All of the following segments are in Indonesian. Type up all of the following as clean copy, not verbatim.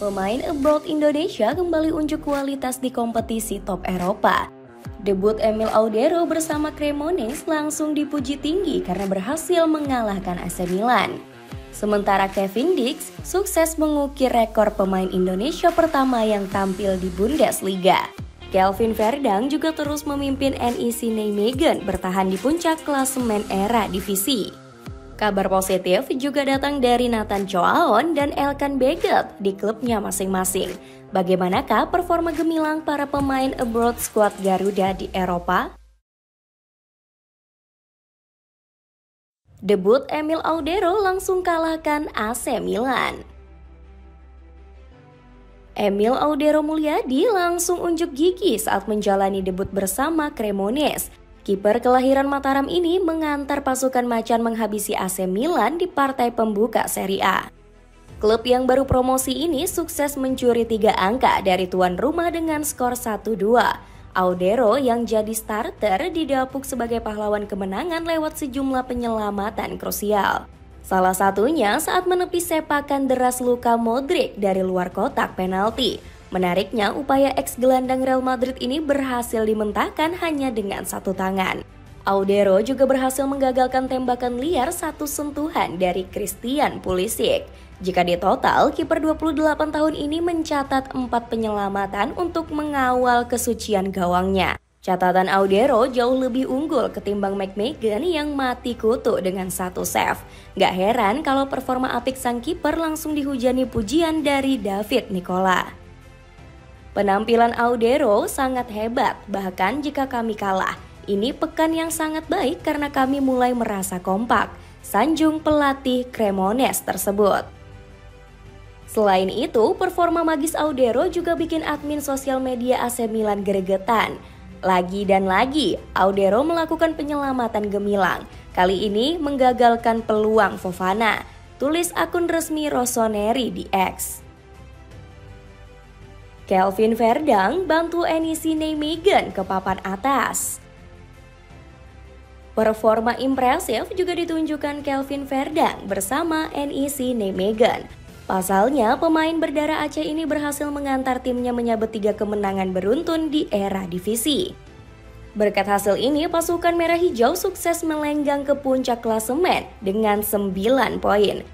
Pemain abroad Indonesia kembali unjuk kualitas di kompetisi top Eropa. Debut Emil Audero bersama Cremonese langsung dipuji tinggi karena berhasil mengalahkan AC Milan. Sementara Kevin Dix sukses mengukir rekor pemain Indonesia pertama yang tampil di Bundesliga. Kelvin Verdang juga terus memimpin NEC Nijmegen bertahan di puncak klasemen era divisi. Kabar positif juga datang dari Nathan Choaon dan Elkan Beget di klubnya masing-masing. Bagaimanakah performa gemilang para pemain abroad skuad Garuda di Eropa? Debut Emil Audero langsung kalahkan AC Milan. Emil Audero Mulyadi langsung unjuk gigi saat menjalani debut bersama Cremonese. Kiper kelahiran Mataram ini mengantar pasukan macan menghabisi AC Milan di partai pembuka Serie A. Klub yang baru promosi ini sukses mencuri 3 angka dari tuan rumah dengan skor 1-2. Audero yang jadi starter didapuk sebagai pahlawan kemenangan lewat sejumlah penyelamatan krusial. Salah satunya saat menepis sepakan deras Luka Modric dari luar kotak penalti. Menariknya, upaya ex-gelandang Real Madrid ini berhasil dimentahkan hanya dengan satu tangan. Audero juga berhasil menggagalkan tembakan liar satu sentuhan dari Christian Pulisic. Jika ditotal, kiper 28 tahun ini mencatat 4 penyelamatan untuk mengawal kesucian gawangnya. Catatan Audero jauh lebih unggul ketimbang McMahon yang mati kutu dengan 1 save. Gak heran kalau performa apik sang kiper langsung dihujani pujian dari David Nicola. Penampilan Audero sangat hebat, bahkan jika kami kalah. Ini pekan yang sangat baik karena kami mulai merasa kompak, sanjung pelatih Cremonese tersebut. Selain itu, performa magis Audero juga bikin admin sosial media AC Milan gregetan. Lagi dan lagi, Audero melakukan penyelamatan gemilang. Kali ini menggagalkan peluang Fofana, tulis akun resmi Rossoneri di X. Kelvin Verdang bantu NEC Nijmegen ke papan atas. Performa impresif juga ditunjukkan Kelvin Verdang bersama NEC Nijmegen. Pasalnya, pemain berdarah Aceh ini berhasil mengantar timnya menyabet 3 kemenangan beruntun di era divisi. Berkat hasil ini, pasukan merah hijau sukses melenggang ke puncak klasemen dengan 9 poin.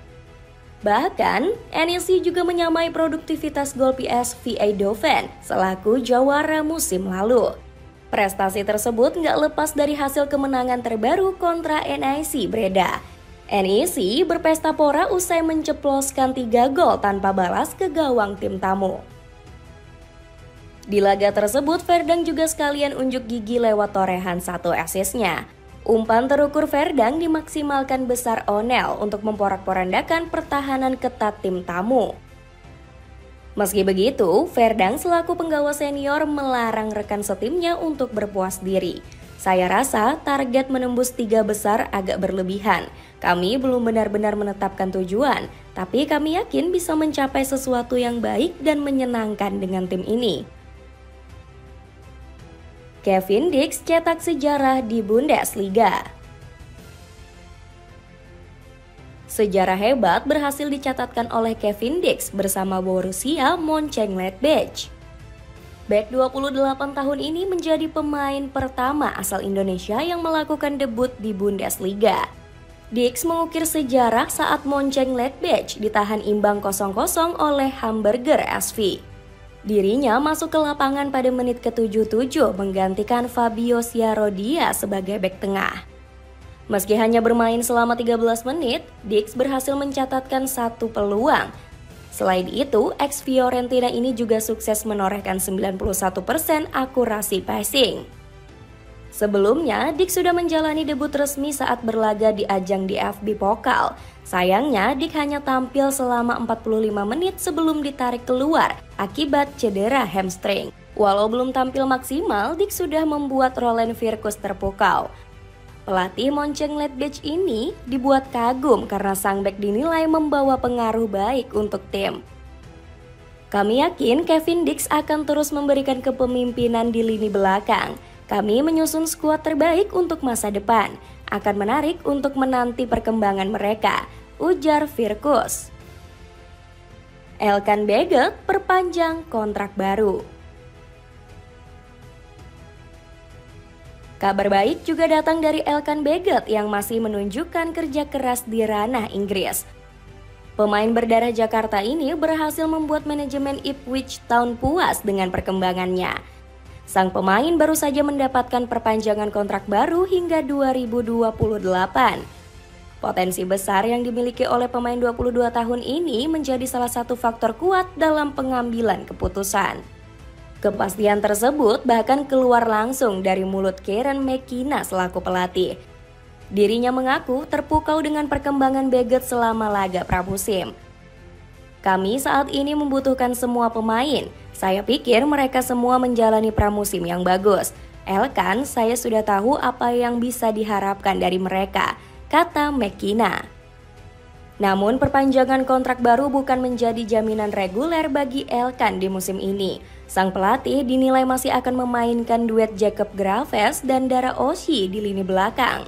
Bahkan, NEC juga menyamai produktivitas gol PSV Eindhoven selaku jawara musim lalu. Prestasi tersebut nggak lepas dari hasil kemenangan terbaru kontra NEC Breda. NEC berpesta pora usai menceploskan 3 gol tanpa balas ke gawang tim tamu. Di laga tersebut, Verdang juga sekalian unjuk gigi lewat torehan 1 asisnya. Umpan terukur Verdang dimaksimalkan besar Onel untuk memporak-porandakan pertahanan ketat tim tamu. Meski begitu, Verdang selaku penggawa senior melarang rekan setimnya untuk berpuas diri. Saya rasa target menembus 3 besar agak berlebihan. Kami belum benar-benar menetapkan tujuan, tapi kami yakin bisa mencapai sesuatu yang baik dan menyenangkan dengan tim ini. Kevin Dix cetak sejarah di Bundesliga. Sejarah hebat berhasil dicatatkan oleh Kevin Dix bersama Borussia Mönchengladbach. Bek 28 tahun ini menjadi pemain pertama asal Indonesia yang melakukan debut di Bundesliga. Dix mengukir sejarah saat Mönchengladbach ditahan imbang 0-0 oleh Hamburger SV. Dirinya masuk ke lapangan pada menit ke-77 menggantikan Fabio Sciarrodia sebagai bek tengah. Meski hanya bermain selama 13 menit, Dix berhasil mencatatkan 1 peluang. Selain itu, ex Fiorentina ini juga sukses menorehkan 91% akurasi passing. Sebelumnya, Dix sudah menjalani debut resmi saat berlaga di ajang DFB Pokal. Sayangnya, Dix hanya tampil selama 45 menit sebelum ditarik keluar akibat cedera hamstring. Walau belum tampil maksimal, Dix sudah membuat Roland Virkus terpukau. Pelatih Mönchengladbach ini dibuat kagum karena sang bek dinilai membawa pengaruh baik untuk tim. Kami yakin Kevin Dix akan terus memberikan kepemimpinan di lini belakang. Kami menyusun skuad terbaik untuk masa depan. Akan menarik untuk menanti perkembangan mereka, ujar Virkus. Elkan Baggett perpanjang kontrak baru. Kabar baik juga datang dari Elkan Baggett yang masih menunjukkan kerja keras di ranah Inggris. Pemain berdarah Jakarta ini berhasil membuat manajemen Ipswich Town puas dengan perkembangannya. Sang pemain baru saja mendapatkan perpanjangan kontrak baru hingga 2028. Potensi besar yang dimiliki oleh pemain 22 tahun ini menjadi salah satu faktor kuat dalam pengambilan keputusan. Kepastian tersebut bahkan keluar langsung dari mulut Kieran McKenna selaku pelatih. Dirinya mengaku terpukau dengan perkembangan Baggett selama laga pramusim. Kami saat ini membutuhkan semua pemain. Saya pikir mereka semua menjalani pramusim yang bagus. Elkan, saya sudah tahu apa yang bisa diharapkan dari mereka, kata McKenna. Namun perpanjangan kontrak baru bukan menjadi jaminan reguler bagi Elkan di musim ini. Sang pelatih dinilai masih akan memainkan duet Jacob Graves dan Dara Oshie di lini belakang.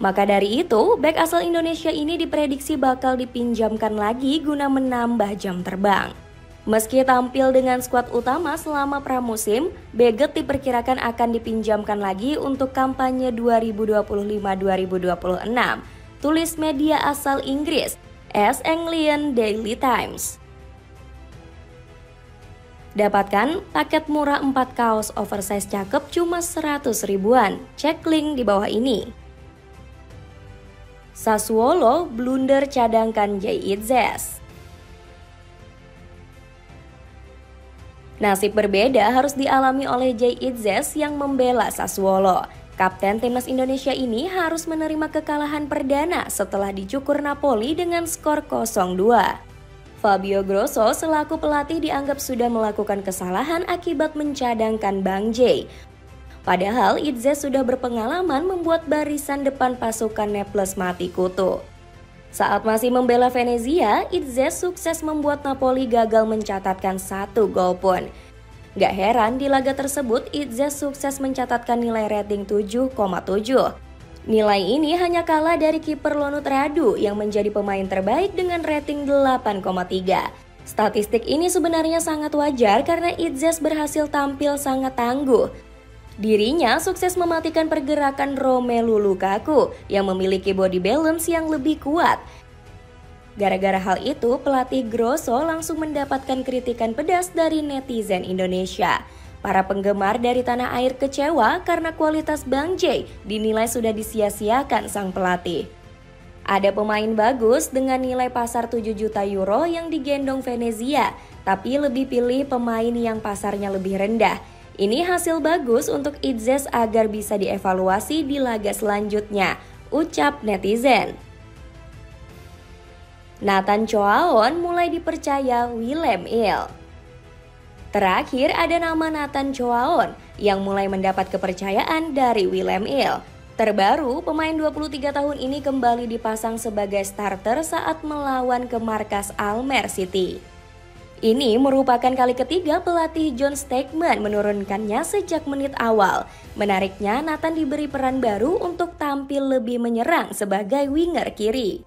Maka dari itu, bek asal Indonesia ini diprediksi bakal dipinjamkan lagi guna menambah jam terbang. Meski tampil dengan skuad utama selama pramusim, Baggett diperkirakan akan dipinjamkan lagi untuk kampanye 2025-2026. Tulis media asal Inggris, East Anglian Daily Times. Dapatkan paket murah 4 kaos oversize cakep cuma 100 ribuan. Cek link di bawah ini. Sassuolo blunder cadangkan Jay Itzes. Nasib berbeda harus dialami oleh Jay Itzes yang membela Sassuolo. Kapten timnas Indonesia ini harus menerima kekalahan perdana setelah dicukur Napoli dengan skor 0-2. Fabio Grosso selaku pelatih dianggap sudah melakukan kesalahan akibat mencadangkan Bang Jay. Padahal Itzes sudah berpengalaman membuat barisan depan pasukan Naples mati kutu. Saat masih membela Venezia, Itzes sukses membuat Napoli gagal mencatatkan 1 gol pun. Gak heran di laga tersebut Itzes sukses mencatatkan nilai rating 7,7. Nilai ini hanya kalah dari kiper Lonut Radu yang menjadi pemain terbaik dengan rating 8,3. Statistik ini sebenarnya sangat wajar karena Itzes berhasil tampil sangat tangguh. Dirinya sukses mematikan pergerakan Romelu Lukaku yang memiliki body balance yang lebih kuat. Gara-gara hal itu, pelatih Grosso langsung mendapatkan kritikan pedas dari netizen Indonesia. Para penggemar dari tanah air kecewa karena kualitas Bang Jay dinilai sudah disia-siakan sang pelatih. Ada pemain bagus dengan nilai pasar 7 juta euro yang digendong Venezia, tapi lebih pilih pemain yang pasarnya lebih rendah. Ini hasil bagus untuk Itzes agar bisa dievaluasi di laga selanjutnya, ucap netizen. Nathan Choaon mulai dipercaya Willem Hill. Terakhir ada nama Nathan Choaon yang mulai mendapat kepercayaan dari Willem Hill. Terbaru, pemain 23 tahun ini kembali dipasang sebagai starter saat melawan ke markas Almer City. Ini merupakan kali ketiga pelatih John Stegeman menurunkannya sejak menit awal. Menariknya, Nathan diberi peran baru untuk tampil lebih menyerang sebagai winger kiri.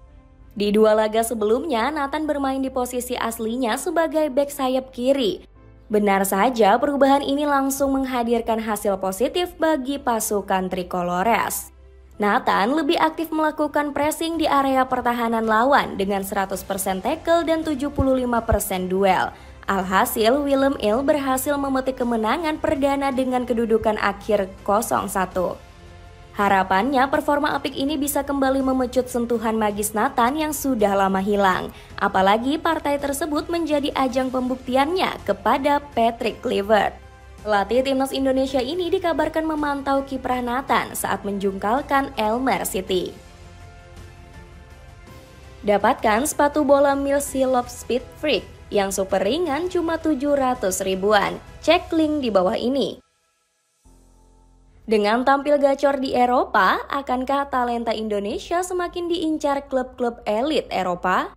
Di 2 laga sebelumnya, Nathan bermain di posisi aslinya sebagai bek sayap kiri. Benar saja, perubahan ini langsung menghadirkan hasil positif bagi pasukan Tricolores. Nathan lebih aktif melakukan pressing di area pertahanan lawan dengan 100% tackle dan 75% duel. Alhasil, Willem Hill berhasil memetik kemenangan perdana dengan kedudukan akhir 0-1. Harapannya performa apik ini bisa kembali memecut sentuhan magis Nathan yang sudah lama hilang. Apalagi partai tersebut menjadi ajang pembuktiannya kepada Patrick Kluivert. Pelatih timnas Indonesia ini dikabarkan memantau kiprah Nathan saat menjungkalkan Almer City. Dapatkan sepatu bola Milsey Loft Speed Freak yang super ringan cuma 700 ribuan. Cek link di bawah ini. Dengan tampil gacor di Eropa, akankah talenta Indonesia semakin diincar klub-klub elit Eropa?